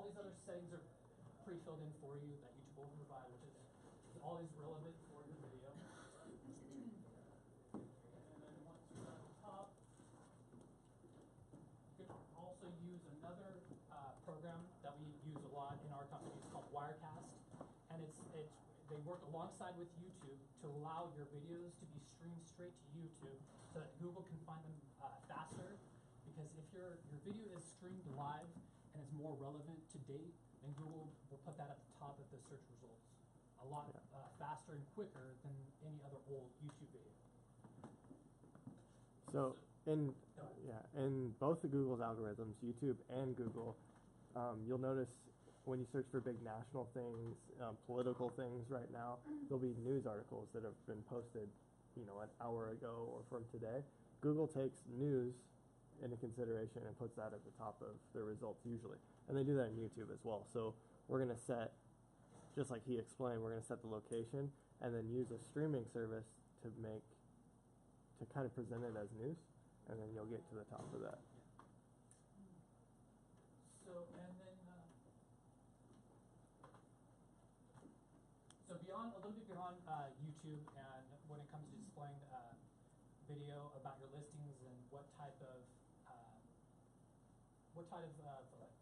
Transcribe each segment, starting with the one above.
these other settings are pre-filled in for you that YouTube will provide, which is always relevant for your video. And then once you're at the top, you can also use another program that we use a lot in our company. It's called Wirecast, and they work alongside with YouTube to allow your videos to be streamed straight to YouTube so that Google can find them faster. Because if your video is streamed live and is more relevant to date, then Google will put that at the top of the search results a lot faster and quicker than any other old YouTube video. So in both of Google's algorithms, YouTube and Google, you'll notice when you search for big national things, political things right now, there'll be news articles that have been posted, an hour ago or from today. Google takes news into consideration and puts that at the top of their results usually. And they do that in YouTube as well. So we're going to set, just like he explained, we're going to set the location and then use a streaming service to kind of present it as news, and then you'll get to the top of that. So, and then, so beyond, a little bit beyond YouTube, and when it comes to displaying video about your listings and what type of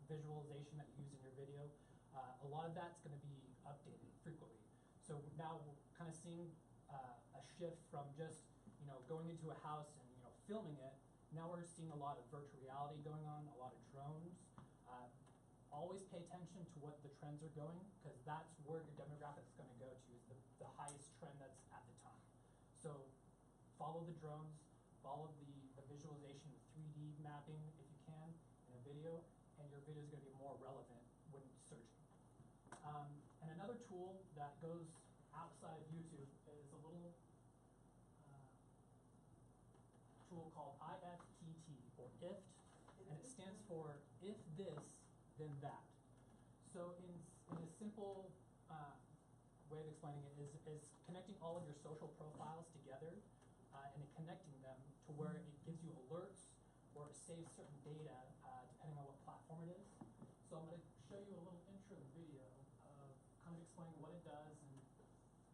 visualization that you use in your video, a lot of that's going to be updated frequently. So now we're kind of seeing a shift from just going into a house and filming it. Now we're seeing a lot of virtual reality going on, a lot of drones. Always pay attention to what the trends are going, because that's where your demographic is going to go to, is the highest trend that's at the time. So follow the drones, follow the visualization of 3D mapping if you can in a video, and your video is going to be more relevant when searching. And another tool that goes outside of YouTube is a little tool called IFTTT, or IFT, and it stands for if this, then that. So in a simple way of explaining it is connecting all of your social profiles together and connecting them to where it gives you alerts or it saves certain data depending on what platform it is. So I'm going to show you a little intro video of kind of explaining what it does and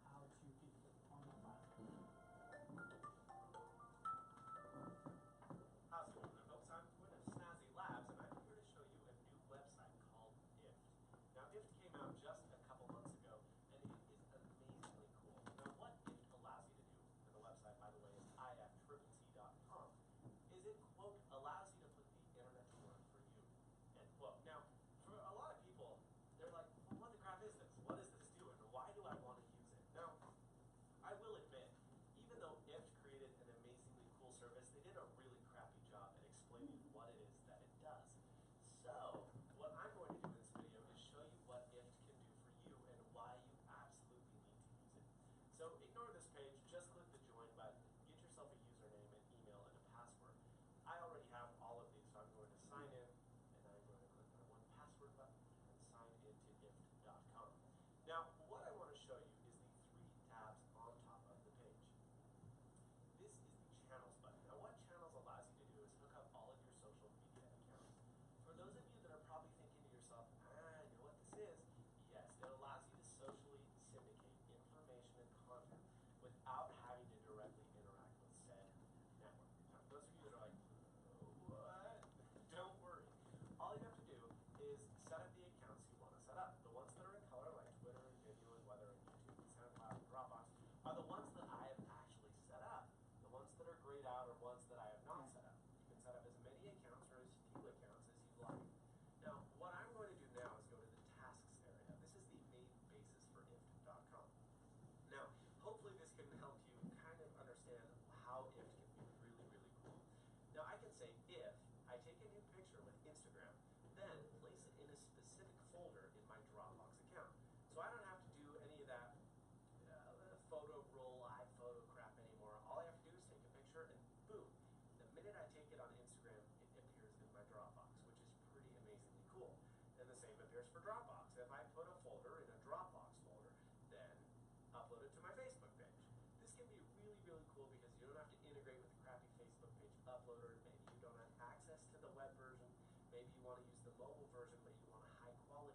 how to get on that platform. How's it going, folks? I'm Quinn of Snazzy Labs, and I'm here to show you a new website called IFT. Now, IFT came out just a couple months ago, and it is amazingly cool. Now, what IFT allows you to do, and the website, by the way, is IFTTT.com, is it, quote, allows you to put the internet to work for you, end quote. Now, for a lot of people, they're like, well, what the crap is this? What does this do, and why do I want to use it? Now, I will admit, even though IFT created an amazingly cool service, they did a really crappy job at explaining what it is that it does. So, what I'm going to do in this video is show you what IFT can do for you and why you absolutely need to use it. So, ignore this page, just click the join button, get yourself a username, an email, and a password. I already have all of these, so I'm going to sign in, and I'm going to click on one password button and sign into IFT.com. Now, what I want to show you is the 3 tabs on top of the page. This is the Channels button. Now, what Channels allows you to do is hook up all of your social media accounts. For those of you that are probably thinking to yourself, I know what this is. Yes, it allows you to socially syndicate information and content without having to directly interact with said network. Now, for those of you that are like, what? Don't worry. All you have to do is set up the accounts you want to set up. The ones that are in color, like Twitter and Video and Weather and YouTube and SoundCloud and Dropbox, are the ones that I have actually set up. The ones that are grayed out are ones that I have not set up. You can set up as many accounts or as few accounts as you like. Now, what I'm going to do now is go to the tasks area. This is the main basis for IFT.com. Now, hopefully this can help you kind of understand how IFT can be really, really cool. Now, I can say if I take a new picture with Instagram, then place it in a specific folder in my Dropbox account. So I don't have to do any of that photo roll, iPhoto crap anymore. All I have to do is take a picture and boom. The minute I take it on Instagram, it appears in my Dropbox, which is pretty amazingly cool. And the same appears for Dropbox. If I put a folder in a Dropbox folder, then upload it to my Facebook page. This can be really, really cool because you don't have to integrate with the crappy Facebook page uploader. Maybe you don't have access to the web version. Maybe you want to use the mobile version, but you want a high quality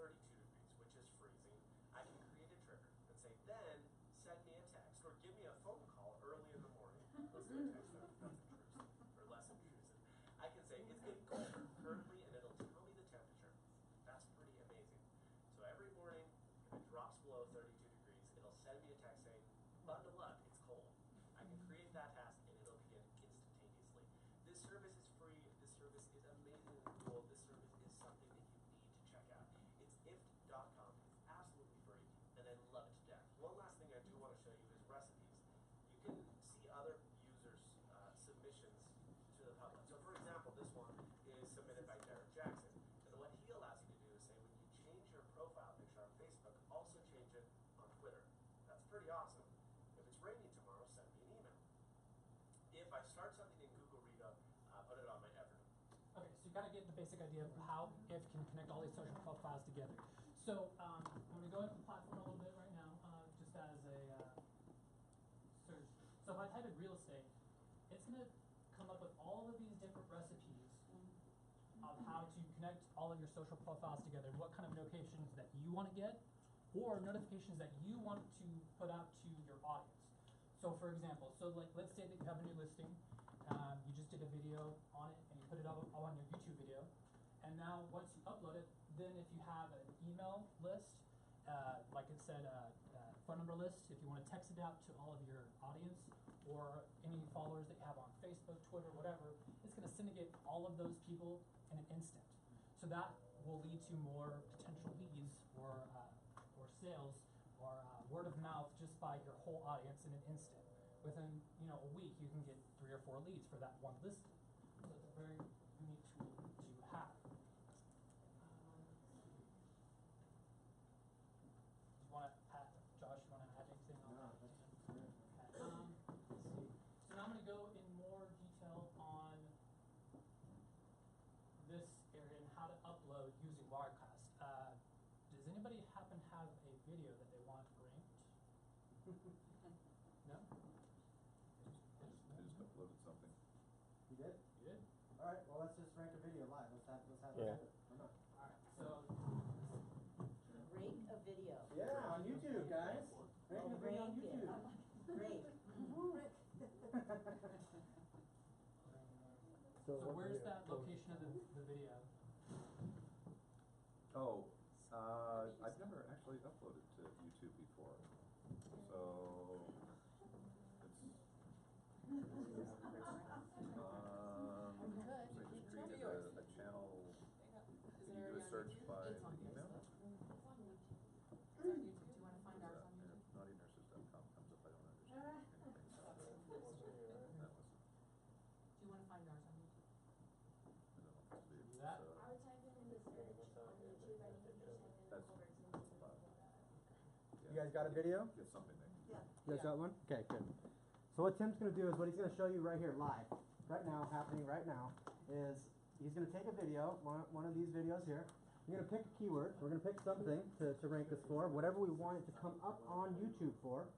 32 degrees, which is freezing, I can create a trigger and say, then send me a text or give me a phone call early in the morning. Let's do a text, that's intrusive, or less intrusive. I can say, it's getting colder currently, and it'll tell me the temperature. That's pretty amazing. So every morning, if it drops below 32 degrees, it'll send me a text saying, bundle up, it's cold. I can create that task, and it'll begin instantaneously. This service is free. This service is amazingly cool. This service is something that you need to check out. It's IFTTT.com. It's absolutely free, and I love it to death. One last thing I do want to show you is recipes. You can see other users' submissions to the public. So for example, this one is submitted by Derek Jackson. And what he allows you to do is say, when you change your profile picture on Facebook, also change it on Twitter. That's pretty awesome. If it's raining tomorrow, send me an email. If I start something in Google Reader, put it on my Evernote. Okay, so you gotta get the basic idea of how IF can connect all these social profiles together. So I'm gonna go into the platform a little bit right now, just as a search. So if I type in real estate, it's gonna come up with all of these different recipes of how to connect all of your social profiles together, what kind of notifications that you want to get, or notifications that you want to put out to your audience. So for example, so like let's say that you have a new listing, you just did a video on it and you put it all on your YouTube video, and now once you upload it, then if you have an email list, like it said, phone number list, if you want to text it out to all of your audience or any followers that you have on Facebook, Twitter, whatever, it's going to syndicate all of those people in an instant. So that will lead to more potential leads or sales or word of mouth just by your whole audience in an instant. Within a week, you can get 3 or 4 leads for that one listing. So it's a very unique tool to have. Do you want to add, Josh? You want to add anything on that? That's great. Okay. Let's see. So now I'm going to go in more detail on this area and how to upload using Wirecast. Does anybody happen to have a video that they want ranked? No? I just uploaded something. You did? You did? All right. Well, let's just rank a video live. Let's have Yeah. it. Come on. All right. So Rank a video. Yeah, on YouTube, guys. Rank a video on Rank it. YouTube. Great. so where's that location of the video? Oh, I've never actually uploaded to YouTube before. So so I just created a channel. Can you do a search by the email? Do you want to find ours on YouTube? Naughtynurses.com comes up. I don't understand anything. That was. Do you want to find ours on YouTube? I don't know if it's weird. That? So, I would type in the search on YouTube, I think you just type in That's- Culver's You guys got a video? Get something there. Yeah. You guys got one? Okay, good. So what Tim's gonna do is what he's gonna show you right here, live, right now, happening right now, is he's gonna take a video, one of these videos here. You're gonna pick a keyword. We're gonna pick something to rank this for, whatever we want it to come up on YouTube for.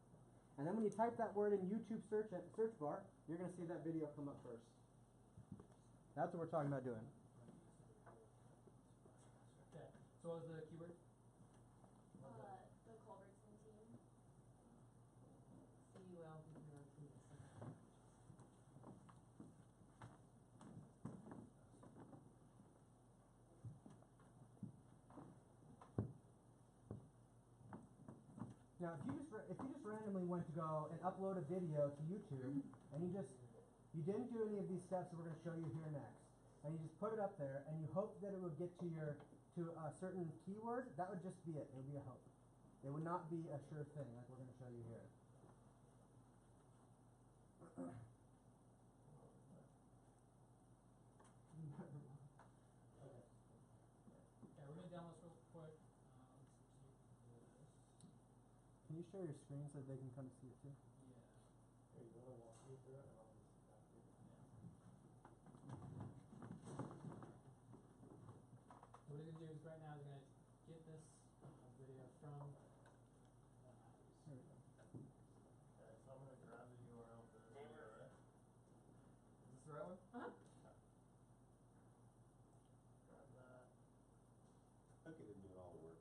And then when you type that word in YouTube search bar, you're gonna see that video come up first. That's what we're talking about doing. Okay. So what was the keyword? the Culverson team. CULVERT. Now, if you just randomly went to go and upload a video to YouTube, and you didn't do any of these steps that we're going to show you here next, and you just put it up there, and you hope that it would get to a certain keyword, that would just be it. It would be a hope. It would not be a sure thing like we're going to show you here. Okay. Yeah, we're gonna download this real quick. Let's do this. Can you share your screen so they can come see it too? Yeah. Here, you want to walk me through it, and I'll just So what he's gonna do is right now he's gonna get this video from. Here we go. Okay, so I'm gonna grab the URL for this video, right? Is this the right one? Uh-huh. Grab that. Okay, didn't do it all the work.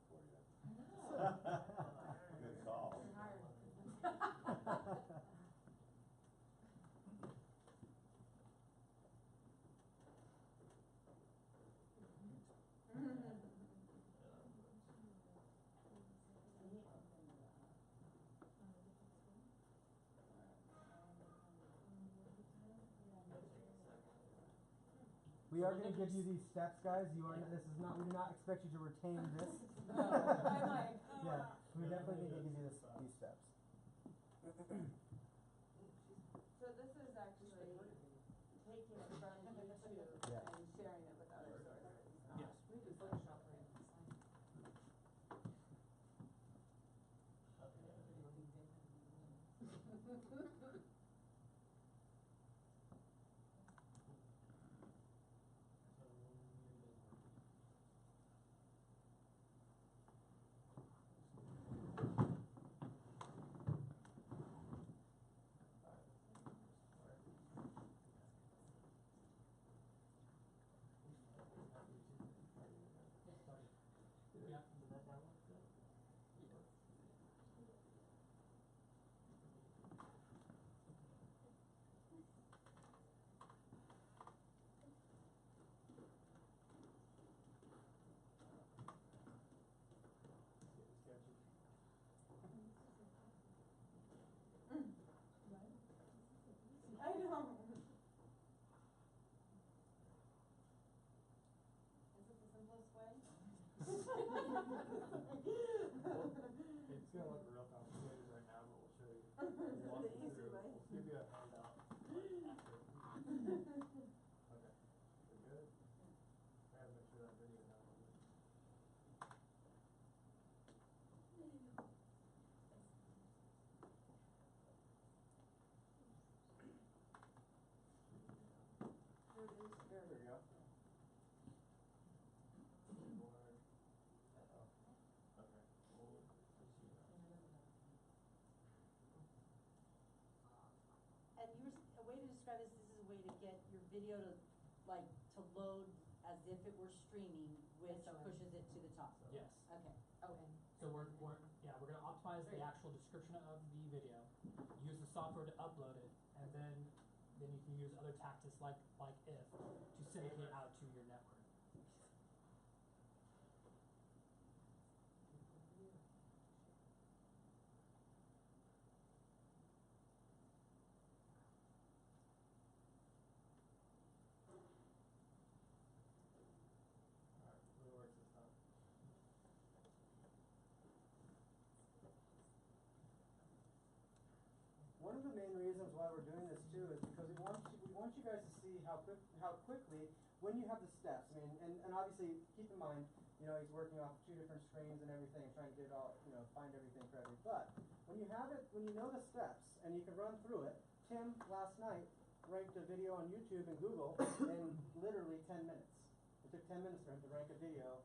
we are going to give you these steps, guys. You are. This is not. We do not expect you to retain this. I'm like, Yeah, we definitely need to give you these steps. So this is actually taking it from YouTube Yeah. and sharing it with other sources. Yes. We do Photoshop right. Yeah. I know. Is it the simplest way? It's gonna look real complicated right now, but we'll show you. We'll walk The you easy through. way. We'll give you a handout. Okay. We good? I gotta make sure that video downloaded. There it is. There we go. Board. Okay. We'll see that. And you were, a way to describe this is a way to get your video to, like, to load as if it were streaming, which SOM. pushes it to the top. Yes. Okay. Oh, and. So we're gonna optimize the actual description of the video, use the software to upload it, and then you can use other tactics like if to syndicate out to your network. Alright, really works this time. One of the main reasons why we're doing this too is because we want you guys to see how quickly, when you have the steps. I mean, and obviously keep in mind, you know, he's working off 2 different screens and everything, trying to get it all, you know, find everything correctly. But when you have it, when you know the steps and you can run through it, Tim last night ranked a video on YouTube and Google in literally 10 minutes. It took 10 minutes for him to rank a video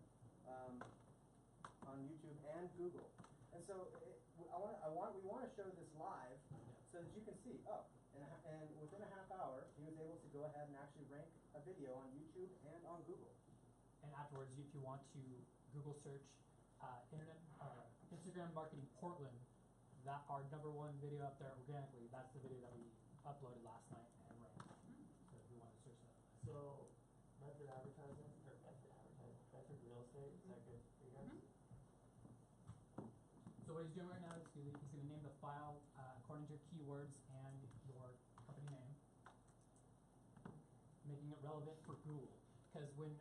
on YouTube and Google. And so we want to show this live so that you can see, and within a half hour, he was able to go ahead and actually rank a video on YouTube and on Google. And afterwards, if you want to Google search Instagram marketing Portland, that our #1 video up there organically, that's the video that we uploaded last night and ranked. So if you want to search that. So, Medford advertising, or Medford real estate, is that good for you guys? So what he's doing right now is he's gonna name the file according to your keywords and your company name, making it relevant for Google. Because when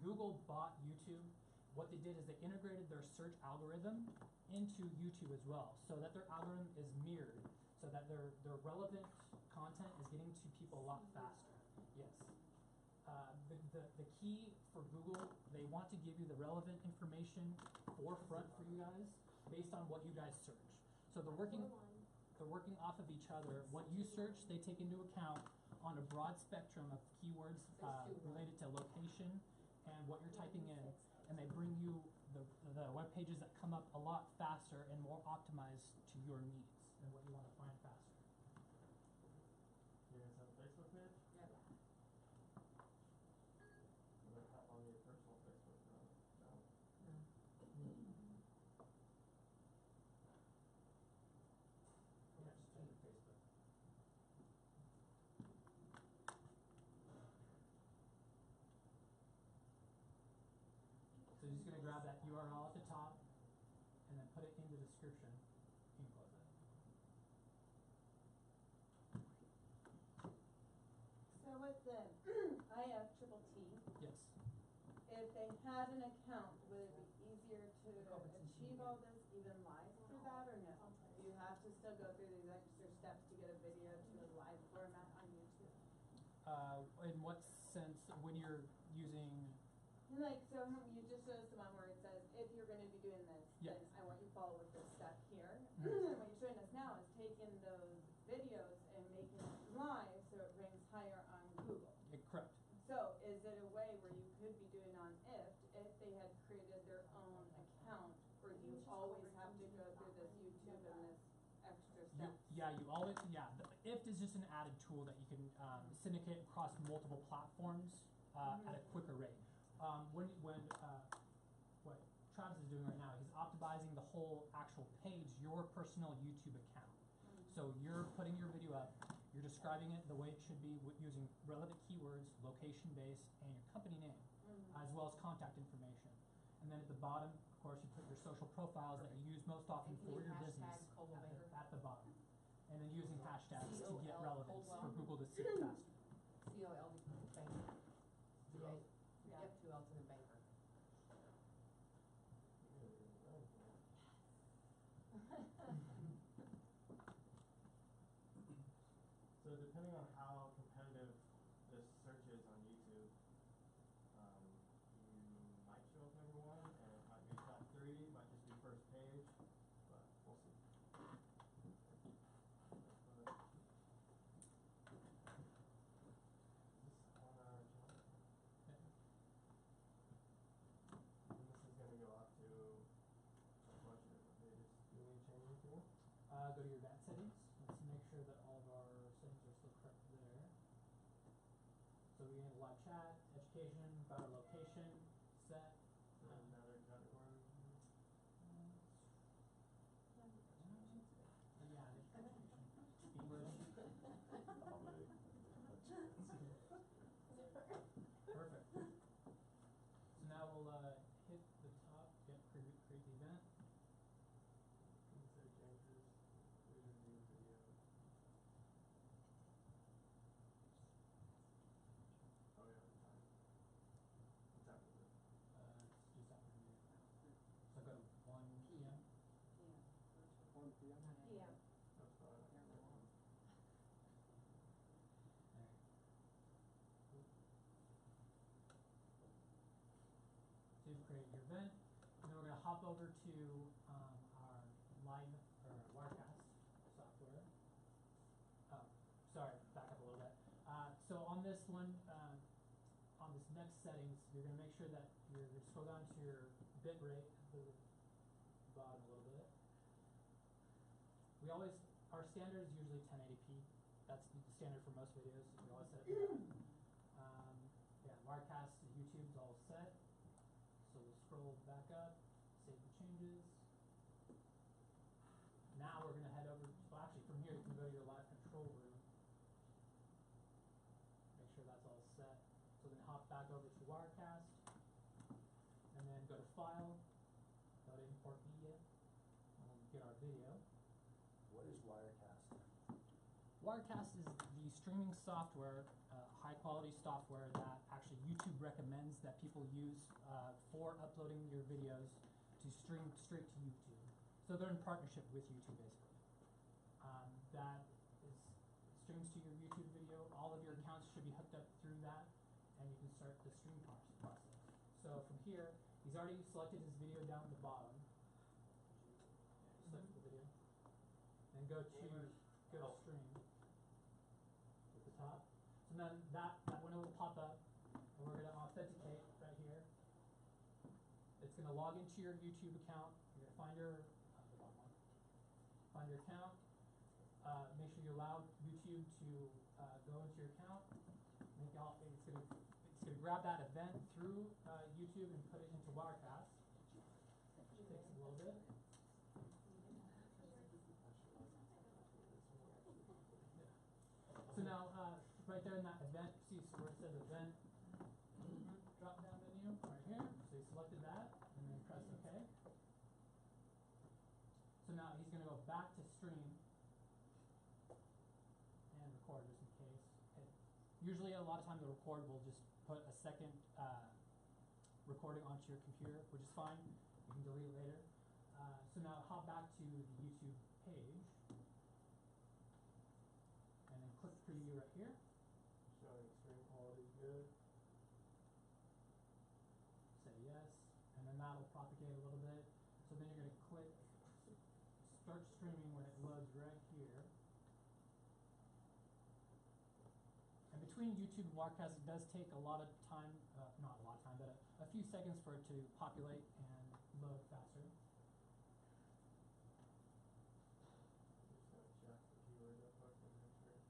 Google bought YouTube, what they did is they integrated their search algorithm into YouTube as well, so that their algorithm is mirrored, so that their relevant content is getting to people a lot faster. Yes. The key for Google, they want to give you the relevant information forefront for you guys based on what you guys search. So they're working off of each other. What you search, they take into account on a broad spectrum of keywords related to location and what you're typing in, and they bring you the web pages that come up a lot faster and more optimized to your needs and what you want to find faster. You guys have a Facebook page? Yeah. I'm gonna tap on your personal Facebook now. Yeah, just change your Facebook. So you're just gonna grab that URL at the top and then put it in the description and close it. So with the if they had an account, would it be easier to achieve all this even live through that, or no? Do you have to still go through these extra steps to get a video to a live format on YouTube? In what sense, when you're using, Like, so you just showed us the one where it says, if you're gonna be doing this, Yes. then I want you to follow with this step here. Mhm. And what you're showing us now is taking those videos and making it live so it ranks higher on Google. correct. So is it a way where you could be doing on IFT if they had created their own account, or do you always have to go through this YouTube and this extra steps? You always, the IFT is just an added tool that you can, syndicate across multiple platforms, at a quicker rate. What Travis is doing right now, he's optimizing the whole actual page, your personal YouTube account. So you're putting your video up, you're describing it the way it should be using relevant keywords, location-based, and your company name, as well as contact information. And then at the bottom, of course, you put your social profiles that you use most often And can for you your hashtag business Coldwell Banker? at the bottom. And then using hashtags to get COL relevance for Coldwell? Google to see it faster. COL banker. Yeah. Yep, 2 L's and a banker. So depending on how competitive this search is on YouTube, you might show up number 1, and it might be top 3, might just be first page, but we'll see. Is this on our channel? And this is gonna go out to a bunch of different pages. Do we need to change anything? Go to your advanced settings. Let's make sure that all of our settings are still correct there. So we have live chat, education, about our location, set. So another category. Yeah, education. English. Perfect. So now we'll hit the top, create the event. Insert changes, review video. Oh yeah, the time. What time is it? It's just after noon. So go to 1 p.m. 1 p.m. Yeah. That's fine. I can go on. There. So you've created your event, and then we're gonna hop over to our live or Wirecast software. Oh, sorry, back up a little bit. So on this one, on this next settings, you're gonna make sure that you're scroll down to your bit rate at the bottom a little bit. Our standard is usually 1080p. That's the standard for most videos. We always set it to that. Wirecast to YouTube is all set. So we'll scroll back up, save the changes. Now we're gonna head over, well actually from here you can go to your live control room. Make sure that's all set. So then hop back over to Wirecast, and then go to File, go to Import Media, and we'll get our video. What is Wirecast? Wirecast is the streaming software, high quality software that actually YouTube recommends that people use for uploading your videos to stream straight to YouTube. So they're in partnership with YouTube basically. That is streams to your YouTube video. All of your accounts should be hooked up through that, and you can start the stream process. So from here, he's already selected his video down at the bottom. Select the video. Then go to stream at the top. So then that window will pop up, and we're gonna authenticate right here. It's gonna log into your YouTube account. You're gonna find your account. Make sure you allow YouTube to go into your account. It's gonna grab that event through YouTube and put it into Wirecast. Which takes a little bit. So now, right there in that event, see where it says event drop down menu right here. So you selected that and then press OK. So now he's going to go back to stream and record just in case. Usually a lot of times the record will just put a second recording onto your computer, which is fine. You can delete it later. So now hop back to the YouTube page, and then click preview right here. Showing stream quality is good. Say yes, and then that'll propagate a little bit. So then you're going to click start streaming when it loads right here. And between YouTube and Wirecast, it does take a lot of time, not a lot of time, but a few seconds for it to populate and load faster. Just gonna check the keyword real quick and make sure.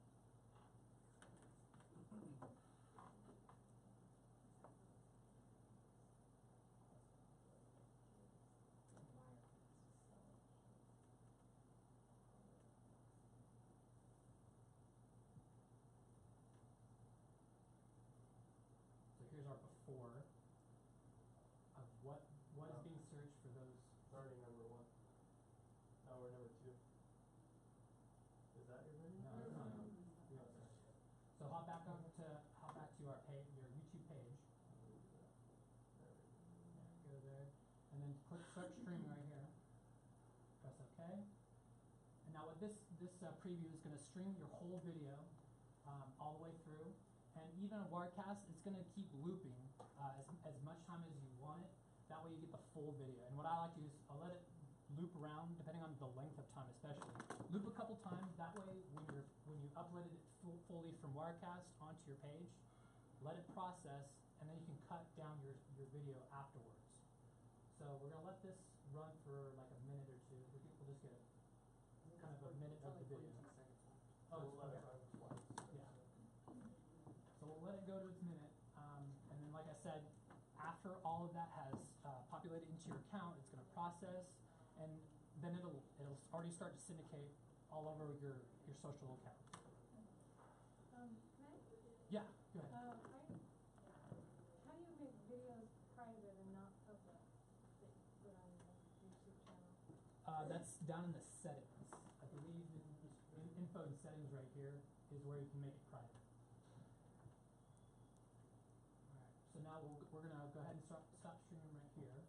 So here's our before of what is being searched for those. It's already number 1. Oh, we're number 2. Is that your video? No, it's not. So hop back to our page, your YouTube page. There we go. Yeah, go there, and then click start streaming right here. Press OK. And now what this preview is going to stream your whole video all the way through, and even a Wirecast, it's going to keep looping as much time as you want it. That way you get the full video. And what I like to do is I'll let it loop around depending on the length of time, especially. Loop a couple times. That way, when you uploaded it fully from Wirecast onto your page, let it process, and then you can cut down your video afterwards. So we're gonna let this run for like a minute or two. We'll just get kind of a minute of the video. So we'll let it okay. run twice. Yeah. So we'll let it go to its minute, and then like I said, after all of that has populated into your account, it's gonna process, and then it'll already start to syndicate all over your social account. Can I? Yeah, go ahead. How do you make videos private and not public that you put on your YouTube channel? That's down in the settings. I believe in info and settings right here is where you can make it private. Alright, so now we're gonna go ahead and stop streaming right here.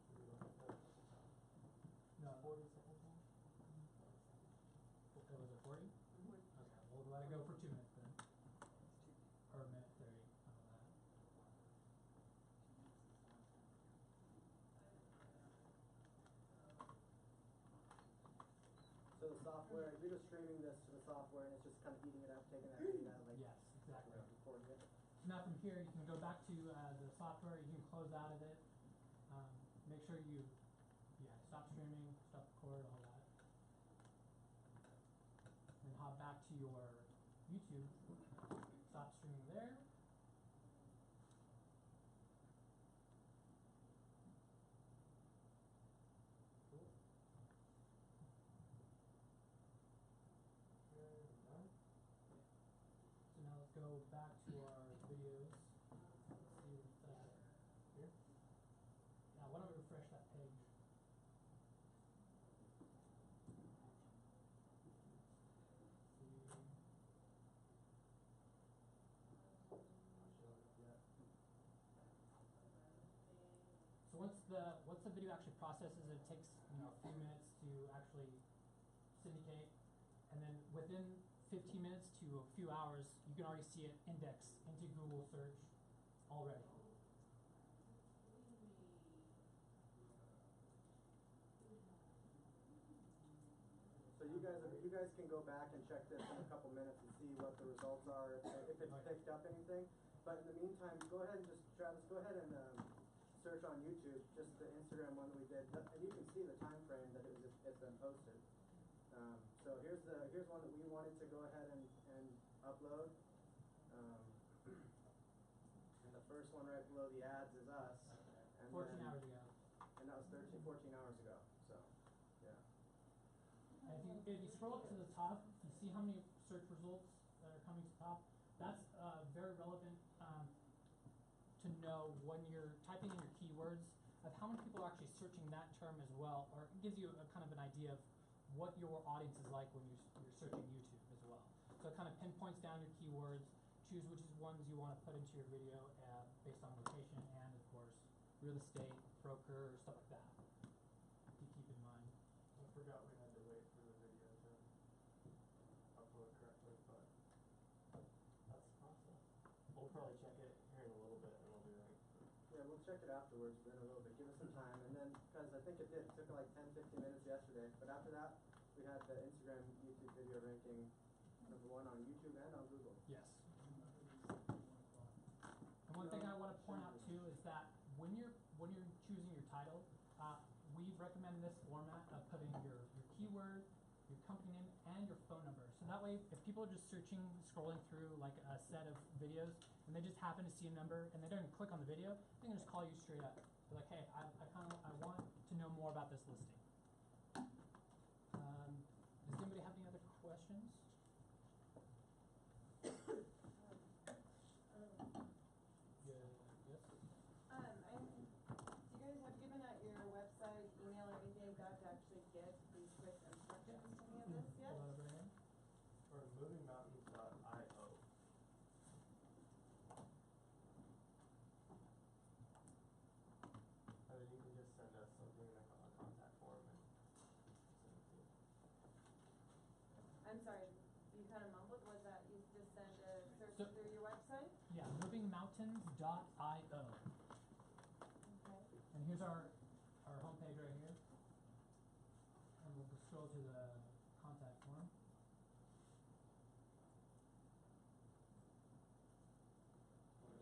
Should we look at that? No, 40 seconds on? was it 40? Okay, we'll let it go for 2 minutes then. Or a minute 30, how about that? So the software, you're just streaming this to the software and it's just kind of eating it up, taking that data, like Yes, exactly. recording it. So now from here, you can go back to the software, you can close out of it. Make sure you, stop streaming, stop record, all that. Then hop back to your YouTube, stop streaming there. Cool. Okay, we're done. So now let's go back to our videos. Let's see what's there. Here? Now, why don't we refresh that page? So once the video actually processes, it takes a few minutes to actually syndicate, and then within 15 minutes to a few hours, you can already see it indexed into Google search already. So you guys can go back and check this in a couple minutes and see what the results are, if it's picked up anything. But in the meantime, go ahead and Travis, go ahead and search on YouTube, just the Instagram one that we did, and you can see the time frame that it's been posted. So here's one that we wanted to go ahead and upload. And the first one right below the ads is us. And 14 hours ago. And that was 14 hours ago. So, yeah. And if you scroll up to the top, you see how many search results that are coming to the top. That's very relevant to know when you're typing in your keywords of how many people are actually searching that term as well, or it gives you a kind of an idea of what your audience is like when you're searching YouTube as well. So it kind of pinpoints down your keywords, choose which ones you want to put into your video based on location and, of course, real estate, broker, stuff like that to keep in mind. I forgot we had to wait for the video to upload correctly, but that's the process. We'll probably check it here in a little bit and we'll do that. Yeah, we'll check it afterwards in a little bit, give us some time, and then, because I think it took like 10-15 minutes yesterday, but after that, we had the Instagram, YouTube video ranking #1 on YouTube and on Google. Yes. And one thing I want to point out too is that when you're choosing your title, we recommend this format of putting your keyword, your company name, and your phone number. So that way, if people are just searching, scrolling through like a set of videos, and they just happen to see a number, and they don't even click on the video, they can just call you straight up. They're like, hey, I want to know more about this listing. Does anybody have any other questions? Yes. Do you guys have given out your website, email, everything like that to actually get these quick instructions to any of this yet? Or movingmountains.io. And then you can just send us something in a contact form and send it to you. I'm sorry, you kind of mumbled, was that you just send a search So- through your website? Yeah, movingmountains.io. Okay. And here's our homepage right here. And we'll just scroll to the contact form.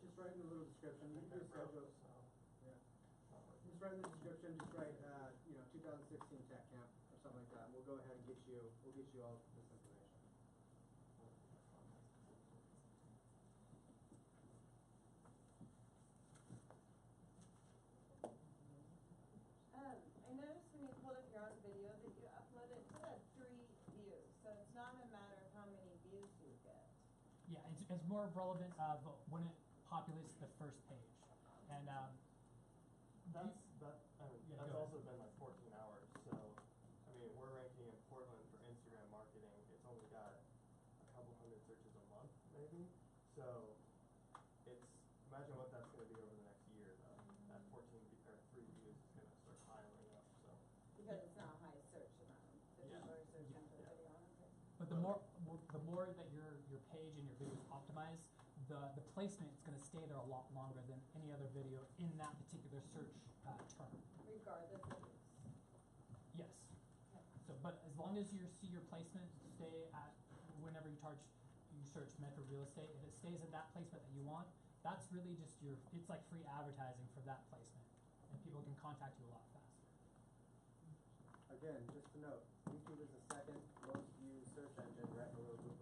Just write in the little description, you can schedule, So, yeah. not like Just write in the description, just write, 2016 Tech Camp or something like that, and we'll go ahead and we'll get you all this information. I noticed when you pulled up your own video that you uploaded, it had 3 views, so it's not a matter of how many views you get. Yeah, it's more relevant of when it populates the first page. And that's Yeah, that's go also ahead. been like 14 hours. So, I mean, we're ranking in Portland for Instagram marketing. It's only got a couple hundred searches a month, maybe. So, imagine what that's going to be over the next year, though. That 3 views is going to start piling up. So, Because it's not a high search amount, the Yeah. people are searching Yeah. for the video on it. but the more that your page and your video is optimized, the placement is going to stay there a lot longer than any other video in that particular search term. Regardless of use. Yes. So, but as long as you see your placement stay at whenever you search Metro real estate, if it stays at that placement that you want, that's really just it's like free advertising for that placement, and people can contact you a lot faster. Again, just to note, YouTube is the second most used search engine right below Google.